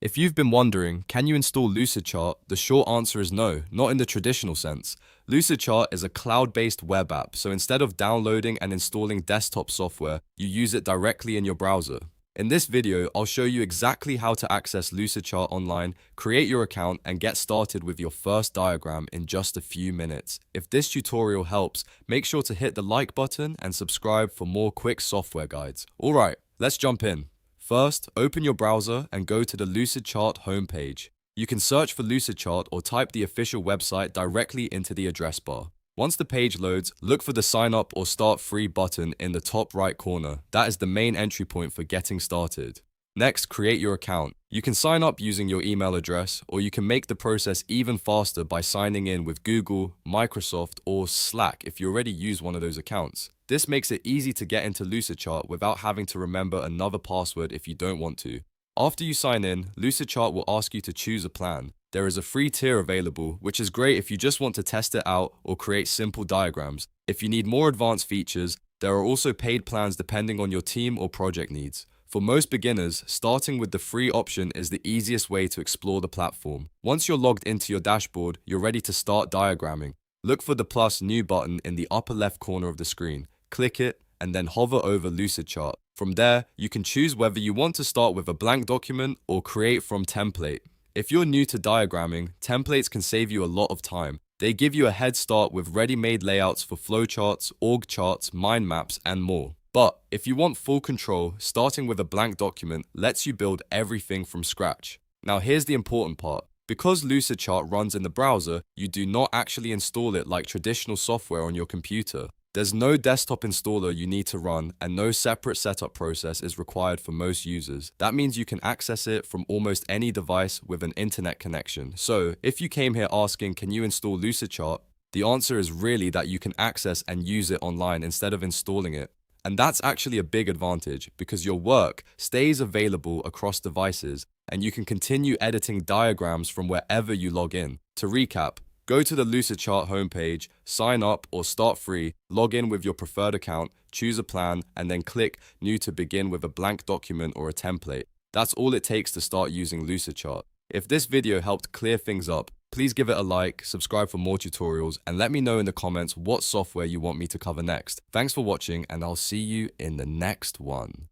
If you've been wondering, can you install Lucidchart? The short answer is no, not in the traditional sense. Lucidchart is a cloud-based web app, so instead of downloading and installing desktop software, you use it directly in your browser. In this video, I'll show you exactly how to access Lucidchart online, create your account, and get started with your first diagram in just a few minutes. If this tutorial helps, make sure to hit the like button and subscribe for more quick software guides. Alright, let's jump in. First, open your browser and go to the Lucidchart homepage. You can search for Lucidchart or type the official website directly into the address bar. Once the page loads, look for the sign up or start free button in the top right corner. That is the main entry point for getting started. Next, create your account. You can sign up using your email address, or you can make the process even faster by signing in with Google, Microsoft, or Slack if you already use one of those accounts. This makes it easy to get into Lucidchart without having to remember another password if you don't want to. After you sign in, Lucidchart will ask you to choose a plan. There is a free tier available, which is great if you just want to test it out or create simple diagrams. If you need more advanced features, there are also paid plans depending on your team or project needs. For most beginners, starting with the free option is the easiest way to explore the platform. Once you're logged into your dashboard, you're ready to start diagramming. Look for the plus new button in the upper left corner of the screen. Click it and then hover over Lucidchart. From there, you can choose whether you want to start with a blank document or create from template. If you're new to diagramming, templates can save you a lot of time. They give you a head start with ready-made layouts for flowcharts, org charts, mind maps, and more. But if you want full control, starting with a blank document lets you build everything from scratch. Now here's the important part. Because Lucidchart runs in the browser, you do not actually install it like traditional software on your computer. There's no desktop installer you need to run, and no separate setup process is required for most users. That means you can access it from almost any device with an internet connection. So, if you came here asking, can you install Lucidchart? The answer is really that you can access and use it online instead of installing it. And that's actually a big advantage because your work stays available across devices and you can continue editing diagrams from wherever you log in. To recap, go to the Lucidchart homepage, sign up or start free, log in with your preferred account, choose a plan, and then click New to begin with a blank document or a template. That's all it takes to start using Lucidchart. If this video helped clear things up, please give it a like, subscribe for more tutorials, and let me know in the comments what software you want me to cover next. Thanks for watching, and I'll see you in the next one.